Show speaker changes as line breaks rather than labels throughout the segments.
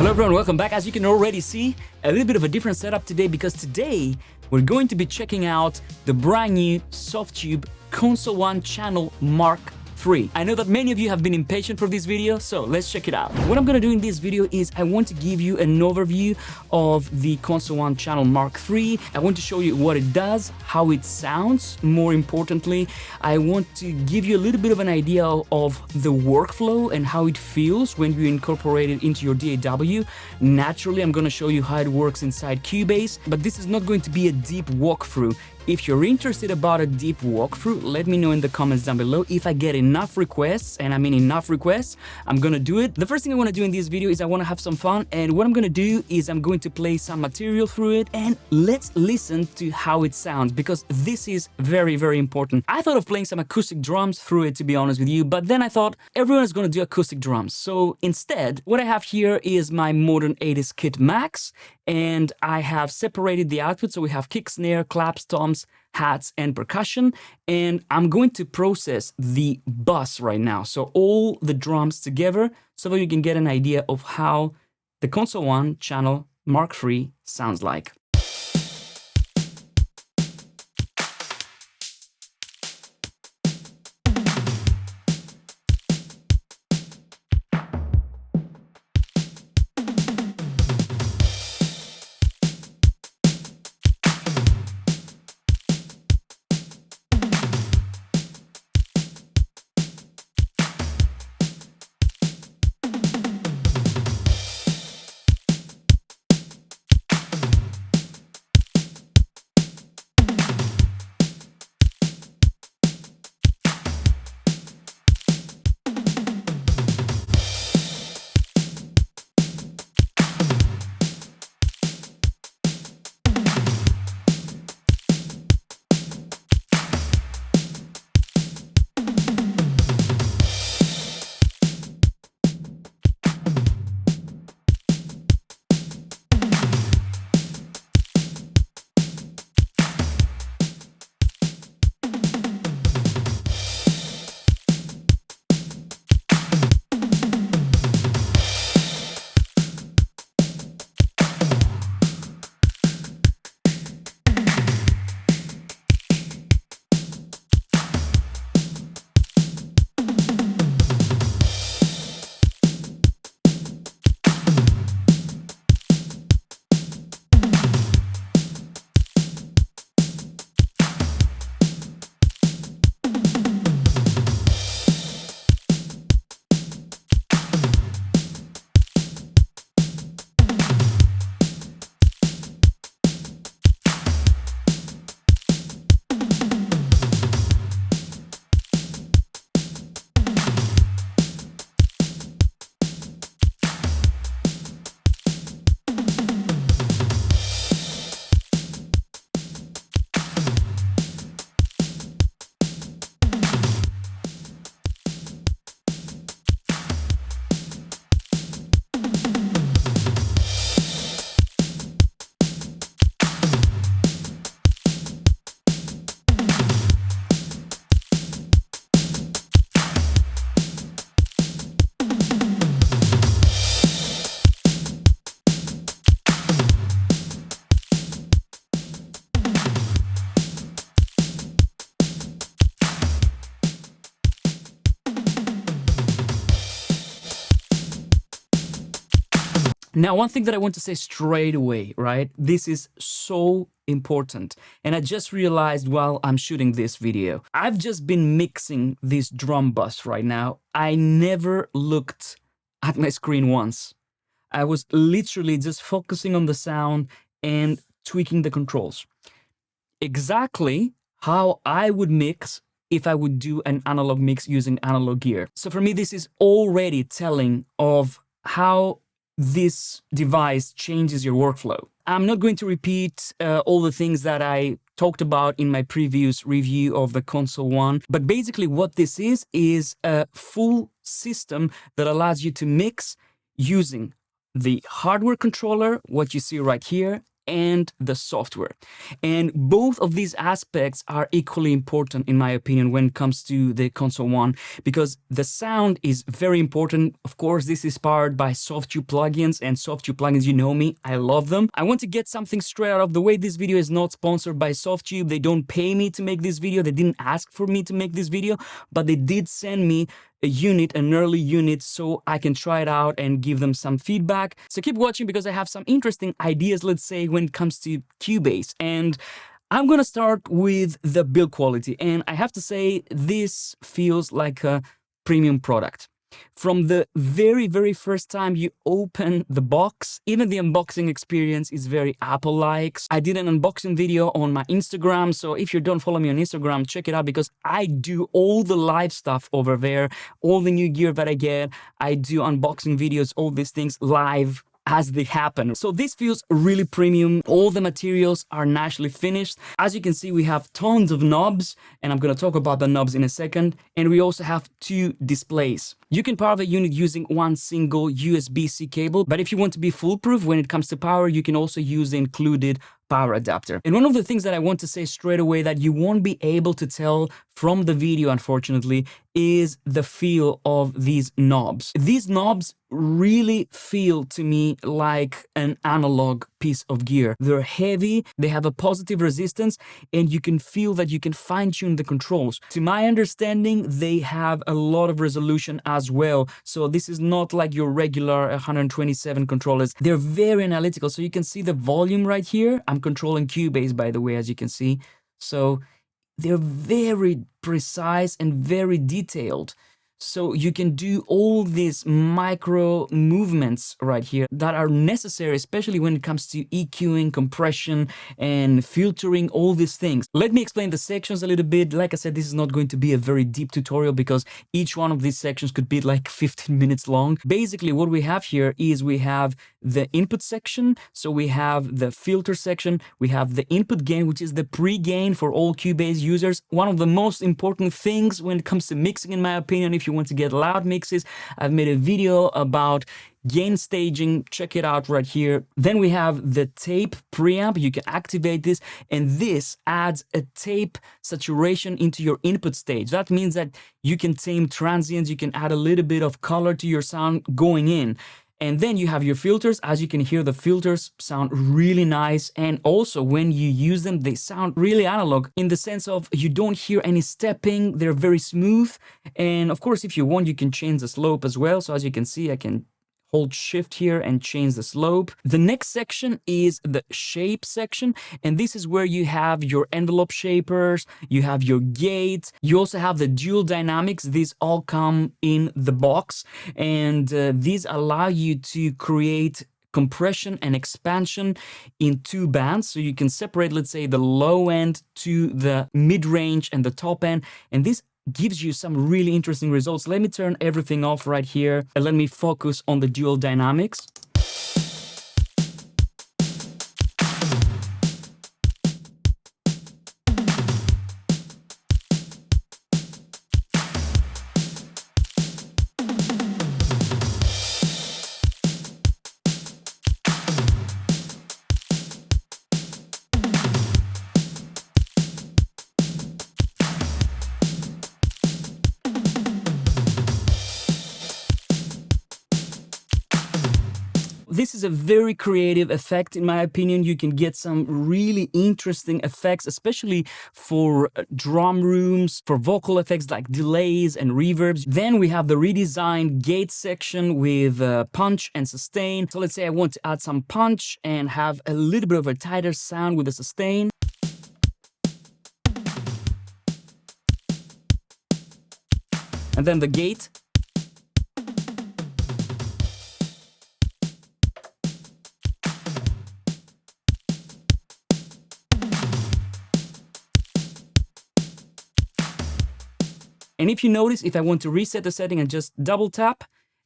Hello everyone, welcome back. As you can already see, a little bit of a different setup today because today we're going to be checking out the brand new Softube Console1 Channel Mark III. I know that many of you have been impatient for this video, so let's check it out. What I'm gonna do in this video is I want to give you an overview of the Console1 Channel Mark III. I want to show you what it does, how it sounds. More importantly, I want to give you a little bit of an idea of the workflow and how it feels when you incorporate it into your DAW. Naturally, I'm gonna show you how it works inside Cubase, but this is not going to be a deep walkthrough. If you're interested about a deep walkthrough, let me know in the comments down below. If I get enough requests, and I mean enough requests, I'm gonna do it. The first thing I wanna do in this video is I wanna have some fun, and what I'm gonna do is I'm going to play some material through it, and let's listen to how it sounds, because this is very, very important. I thought of playing some acoustic drums through it, to be honest with you, but then I thought everyone is gonna do acoustic drums. So instead, what I have here is my Modern 80s Kit Max, and I have separated the output, so we have kick, snare, claps, toms, hats, and percussion, and I'm going to process the bus right now, so all the drums together, so that you can get an idea of how the Console1 Channel Mark III sounds like. Now, one thing that I want to say straight away, right? This is so important. And I just realized while I'm shooting this video, I've just been mixing this drum bus right now. I never looked at my screen once. I was literally just focusing on the sound and tweaking the controls. Exactly how I would mix if I would do an analog mix using analog gear. So for me, this is already telling of how this device changes your workflow. I'm not going to repeat all the things that I talked about in my previous review of the Console1, but basically what this is a full system that allows you to mix using the hardware controller, what you see right here, and the software. And both of these aspects are equally important, in my opinion, when it comes to the Console1, because the sound is very important. Of course, this is powered by Softube plugins, and Softube plugins, you know me, I love them. I want to get something straight out of the way. This video is not sponsored by Softube. They don't pay me to make this video. They didn't ask for me to make this video, but they did send me a unit, an early unit, so I can try it out and give them some feedback. So keep watching because I have some interesting ideas, let's say, when it comes to Cubase. And I'm gonna start with the build quality. And I have to say, this feels like a premium product. From the very, very first time you open the box, even the unboxing experience is very Apple-like. I did an unboxing video on my Instagram, so if you don't follow me on Instagram, check it out because I do all the live stuff over there, all the new gear that I get. I do unboxing videos, all these things live as they happen. So this feels really premium. All the materials are naturally finished. As you can see, we have tons of knobs, and I'm gonna talk about the knobs in a second. And we also have 2 displays. You can power the unit using one single USB-C cable, but if you want to be foolproof when it comes to power, you can also use the included power adapter. And one of the things that I want to say straight away that you won't be able to tell from the video, unfortunately, is the feel of these knobs. These knobs really feel to me like an analog piece of gear. They're heavy, they have a positive resistance, and you can feel that you can fine-tune the controls. To my understanding, they have a lot of resolution as well. So this is not like your regular 127 controllers. They're very analytical. So you can see the volume right here. I'm controlling Cubase, by the way, as you can see. So they're very precise and very detailed. So you can do all these micro movements right here that are necessary, especially when it comes to EQing, compression, and filtering, all these things. Let me explain the sections a little bit. Like I said, this is not going to be a very deep tutorial because each one of these sections could be like 15 minutes long. Basically, what we have here is we have the input section. So we have the filter section. We have the input gain, which is the pre-gain for all Cubase users. One of the most important things when it comes to mixing, in my opinion, if you want to get loud mixes. I've made a video about gain staging. Check it out right here. Then we have the tape preamp. You can activate this, and this adds a tape saturation into your input stage. That means that you can tame transients. You can add a little bit of color to your sound going in. And then you have your filters. As you can hear, the filters sound really nice. And also when you use them, they sound really analog in the sense of you don't hear any stepping. They're very smooth. And of course, if you want, you can change the slope as well. So as you can see, I can hold shift here and change the slope. The next section is the shape section, and this is where you have your envelope shapers, you have your gate, you also have the dual dynamics. These all come in the box, and these allow you to create compression and expansion in 2 bands. So you can separate, let's say, the low end to the mid-range and the top end, and this gives you some really interesting results. Let me turn everything off right here and let me focus on the dual dynamics. This is a very creative effect, in my opinion. You can get some really interesting effects, especially for drum rooms, for vocal effects like delays and reverbs. Then we have the redesigned gate section with punch and sustain. So let's say I want to add some punch and have a little bit of a tighter sound with the sustain. And then the gate. And if you notice, if I want to reset the setting, I just double tap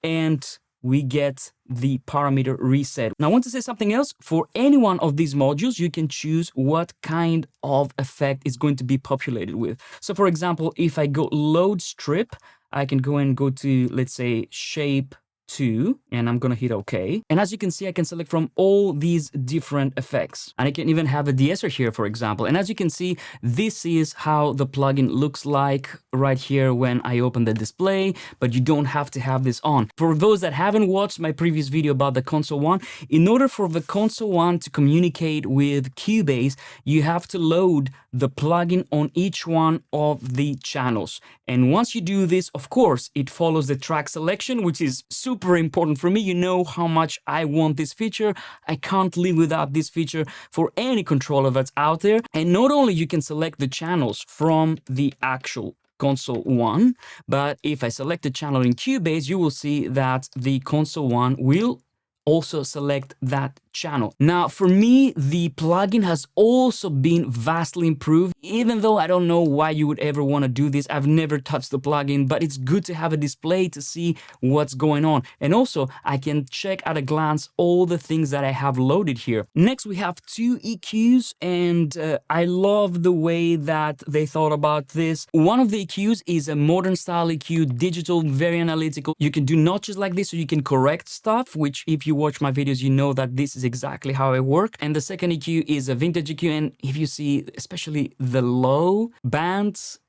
and we get the parameter reset. Now I want to say something else. For any one of these modules, you can choose what kind of effect is going to be populated with. So for example, if I go load strip, I can go and go to, let's say, shape 2, and I'm gonna hit OK. And as you can see, I can select from all these different effects. And I can even have a de-esser here, for example. And as you can see, this is how the plugin looks like right here when I open the display, but you don't have to have this on. For those that haven't watched my previous video about the Console 1, in order for the Console 1 to communicate with Cubase, you have to load the plugin on each one of the channels. And once you do this, of course, it follows the track selection, which is super important for me. You know how much I want this feature. I can't live without this feature for any controller that's out there. And not only you can select the channels from the actual Console 1, but if I select the channel in Cubase, you will see that the Console 1 will also select that channel. Now, for me, the plugin has also been vastly improved, even though I don't know why you would ever want to do this. I've never touched the plugin, but it's good to have a display to see what's going on. And also, I can check at a glance all the things that I have loaded here. Next, we have 2 EQs, and I love the way that they thought about this. One of the EQs is a modern style EQ, digital, very analytical. You can do notches like this, so you can correct stuff, which if you watch my videos, you know that this is exactly how I work. And the second EQ is a vintage EQ, and if you see especially the low bands,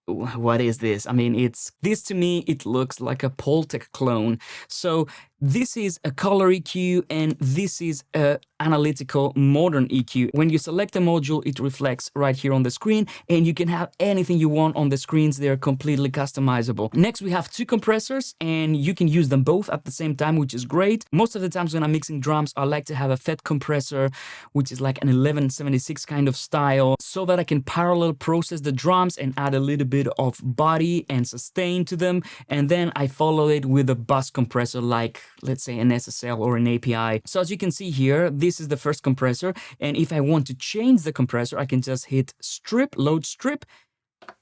what is this? I mean, this to me, it looks like a Poltec clone. So this is a color EQ, and this is a analytical modern EQ. When you select a module, it reflects right here on the screen, and you can have anything you want on the screens. They're completely customizable. Next, we have 2 compressors, and you can use them both at the same time, which is great. Most of the times when I'm mixing drums, I like to have a FET compressor, which is like an 1176 kind of style, so that I can parallel process the drums and add a little bit of body and sustain to them. And then I follow it with a bus compressor, like let's say an SSL or an API. So as you can see here, this is the first compressor. And if I want to change the compressor, I can just hit strip, load strip,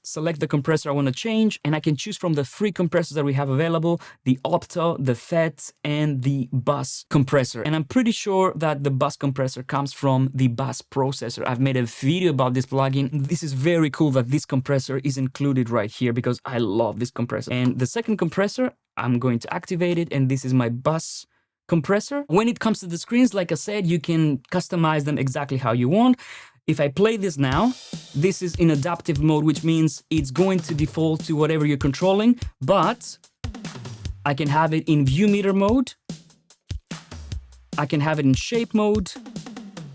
select the compressor I want to change, and I can choose from the 3 compressors that we have available: the Opto, the FET, and the bus compressor. And I'm pretty sure that the bus compressor comes from the bus processor. I've made a video about this plugin. This is very cool that this compressor is included right here, because I love this compressor. And the second compressor, I'm going to activate it, and this is my bus compressor. When it comes to the screens, like I said, you can customize them exactly how you want. If I play this now, this is in adaptive mode, which means it's going to default to whatever you're controlling, but I can have it in view meter mode. I can have it in shape mode.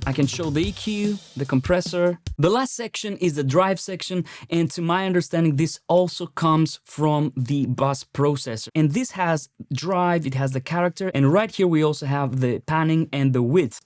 I can show the EQ, the compressor. The last section is the drive section, and to my understanding, this also comes from the bus processor. And this has drive, it has the character, and right here we also have the panning and the width.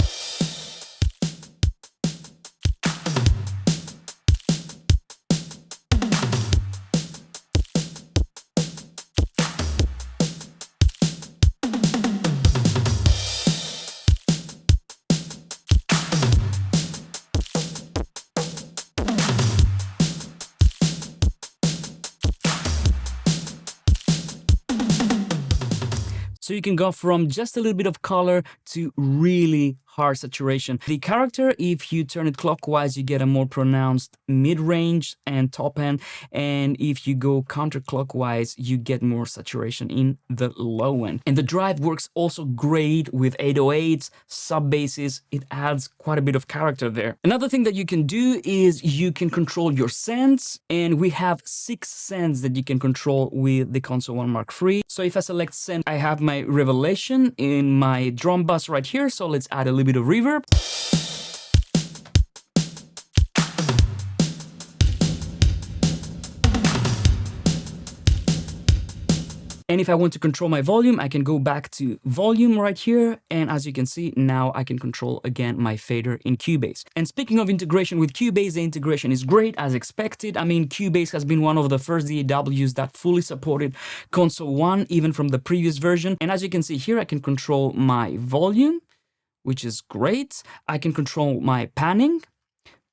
So you can go from just a little bit of color to really hard saturation. The character, if you turn it clockwise, you get a more pronounced mid-range and top end. And if you go counterclockwise, you get more saturation in the low end. And the drive works also great with 808s, sub basses. It adds quite a bit of character there. Another thing that you can do is you can control your sends, and we have 6 sends that you can control with the Console 1 MK3. So if I select send, I have my revelation in my drum bus right here. So let's add a little bit of reverb. And if I want to control my volume, I can go back to volume right here. And as you can see, now I can control again my fader in Cubase. And speaking of integration with Cubase, the integration is great as expected. I mean, Cubase has been one of the first DAWs that fully supported Console 1, even from the previous version. And as you can see here, I can control my volume, which is great. I can control my panning,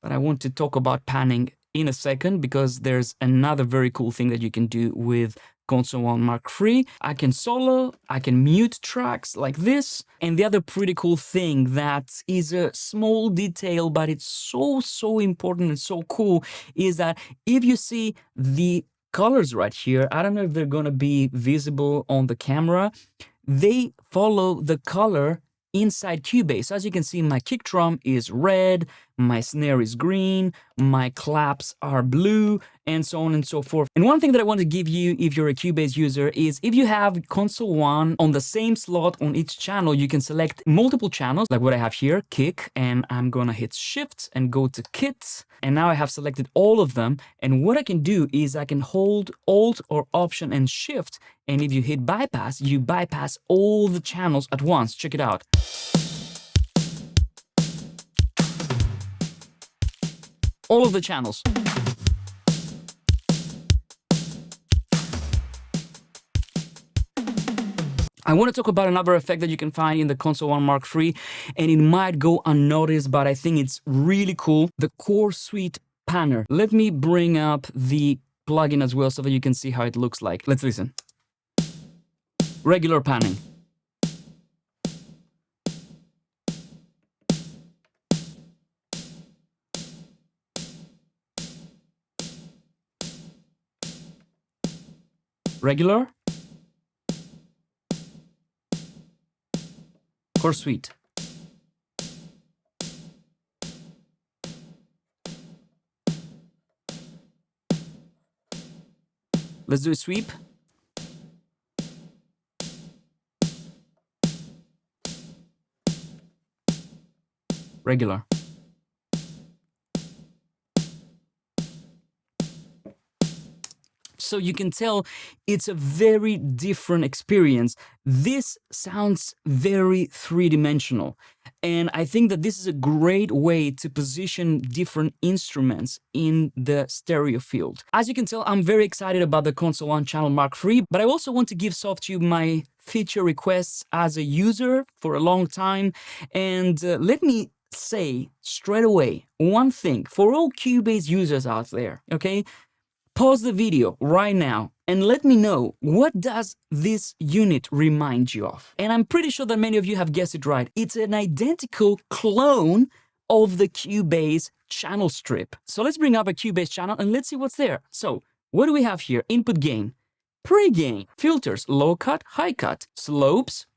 but I want to talk about panning in a second, because there's another very cool thing that you can do with Console 1 MK3. I can solo, I can mute tracks like this. And the other pretty cool thing that is a small detail, but it's so important and so cool, is that if you see the colors right here, I don't know if they're gonna be visible on the camera. they follow the color inside Cubase. So as you can see, my kick drum is red, my snare is green, my claps are blue, and so on and so forth. And one thing that I want to give you if you're a Cubase user is if you have Console1 on the same slot on each channel, you can select multiple channels like what I have here, kick, and I'm gonna hit shift and go to kit. And now I have selected all of them. And what I can do is I can hold Alt or Option and Shift. And if you hit bypass, you bypass all the channels at once. Check it out. All of the channels. I want to talk about another effect that you can find in the Console1 MK3, and it might go unnoticed, but I think it's really cool. The Core Suite Panner. Let me bring up the plugin as well so that you can see how it looks like. Let's listen. Regular panning. Regular. Core Suite. Let's do a sweep. Regular. So you can tell it's a very different experience. This sounds very three-dimensional. And I think that this is a great way to position different instruments in the stereo field. As you can tell, I'm very excited about the Console1 Channel MK3, but I also want to give Softube my feature requests as a user for a long time. And let me say straight away one thing for all Cubase users out there, okay? Pause the video right now and let me know, what does this unit remind you of? And I'm pretty sure that many of you have guessed it right. It's an identical clone of the Cubase channel strip. So let's bring up a Cubase channel and let's see what's there. So what do we have here? Input gain, pre-gain, filters, low cut, high cut, slopes,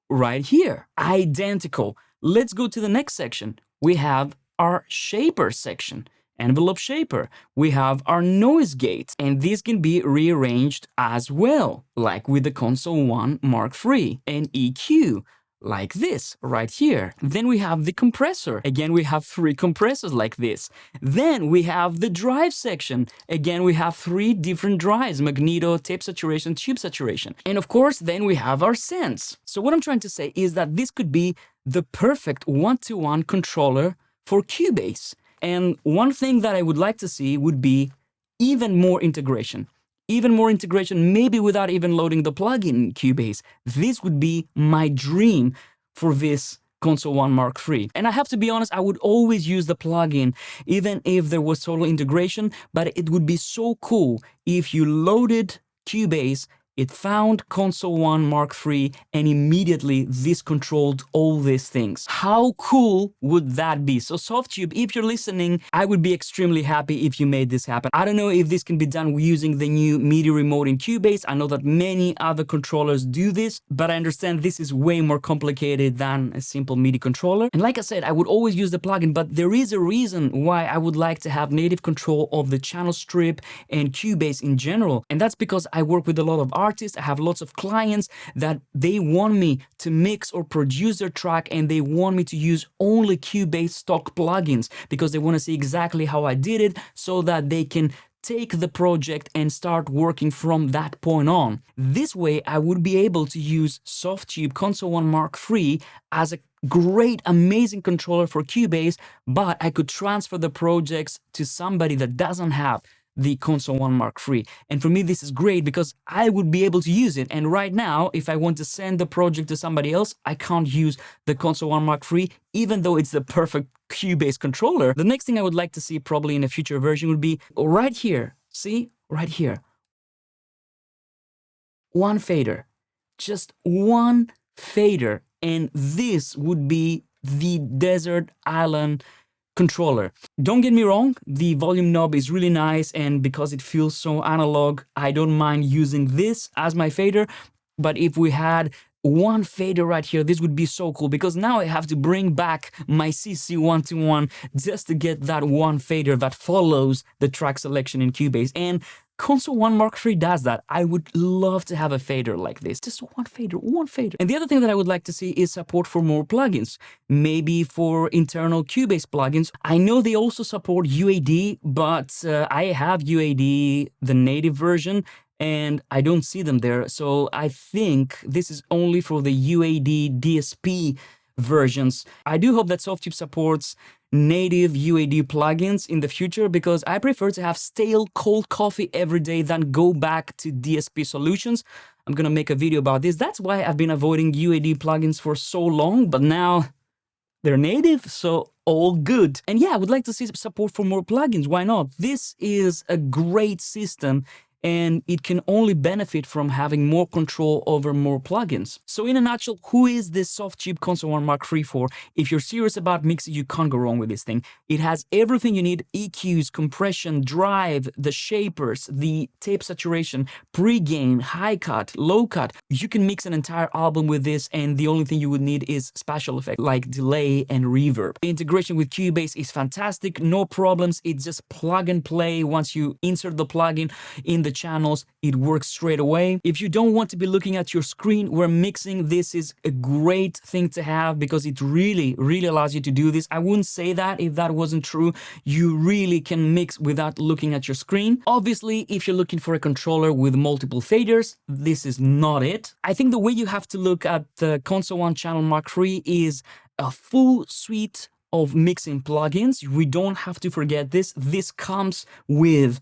right here. Identical. Let's go to the next section. We have our shaper section. Envelope shaper. We have our noise gate, and these can be rearranged as well, like with the Console1 MK3, and EQ, like this right here. Then we have the compressor. Again, we have 3 compressors like this. Then we have the drive section. Again, we have 3 different drives: magneto, tape saturation, tube saturation. And of course, then we have our sense. So what I'm trying to say is that this could be the perfect one-to-one controller for Cubase. And one thing that I would like to see would be even more integration. Even more integration, maybe without even loading the plugin in Cubase. This would be my dream for this Console1 MK3. And I have to be honest, I would always use the plugin, even if there was total integration, but it would be so cool if you loaded Cubase, it found Console1 MK3, and immediately this controlled all these things. How cool would that be? So Softube, if you're listening, I would be extremely happy if you made this happen. I don't know if this can be done using the new MIDI remote in Cubase. I know that many other controllers do this, but I understand this is way more complicated than a simple MIDI controller. And like I said, I would always use the plugin, but there is a reason why I would like to have native control of the channel strip and Cubase in general. And that's because I work with a lot of artists. I have lots of clients that they want me to mix or produce their track, and they want me to use only Cubase stock plugins because they want to see exactly how I did it so that they can take the project and start working from that point on. This way, I would be able to use Softube Console1 MK3 as a great, amazing controller for Cubase, but I could transfer the projects to somebody that doesn't have the Console1 MK3. And for me, this is great because I would be able to use it. And right now, if I want to send the project to somebody else, I can't use the Console1 MK3, even though it's the perfect Cubase controller. The next thing I would like to see probably in a future version would be right here. See, right here. One fader, just one fader. And this would be the desert island controller. Don't get me wrong, the volume knob is really nice, and because it feels so analog, I don't mind using this as my fader. But if we had one fader right here, this would be so cool, because now I have to bring back my CC121 just to get that one fader that follows the track selection in Cubase. And Console1 MK3 does that. I would love to have a fader like this. Just one fader, one fader. And the other thing that I would like to see is support for more plugins. Maybe for internal Cubase plugins. I know they also support UAD, but I have UAD, the native version, and I don't see them there. So I think this is only for the UAD DSP versions. I do hope that Softube supports native UAD plugins in the future, because I prefer to have stale cold coffee every day than go back to DSP solutions. I'm gonna make a video about this. That's why I've been avoiding UAD plugins for so long, but now they're native, so all good. And yeah, I would like to see support for more plugins. Why not? This is a great system, and it can only benefit from having more control over more plugins. So in a nutshell, who is this Softube Console1 MK3 for? If you're serious about mixing, you can't go wrong with this thing. It has everything you need: EQs, compression, drive, the shapers, the tape saturation, pre-gain, high cut, low cut. You can mix an entire album with this, and the only thing you would need is special effects like delay and reverb. The integration with Cubase is fantastic, no problems. It's just plug and play. Once you insert the plugin in the channels, it works straight away. If you don't want to be looking at your screen where mixing, this is a great thing to have, because it really allows you to do this. I wouldn't say that if that wasn't true. You really can mix without looking at your screen. Obviously, if you're looking for a controller with multiple faders, this is not it. I think the way you have to look at the Console1 Channel MK3 is a full suite of mixing plugins. We don't have to forget this. This comes with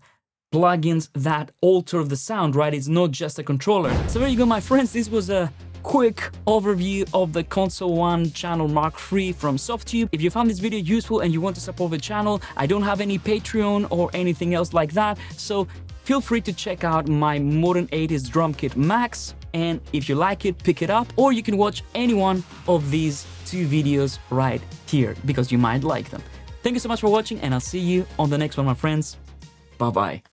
plugins that alter the sound, right? It's not just a controller. So there you go, my friends. This was a quick overview of the Console1 Channel MK3 from Softube. If you found this video useful and you want to support the channel, I don't have any Patreon or anything else like that, so feel free to check out my Modern 80s Drum Kit Max, and if you like it, pick it up, or you can watch any one of these two videos right here, because you might like them. Thank you so much for watching, and I'll see you on the next one, my friends. Bye-bye.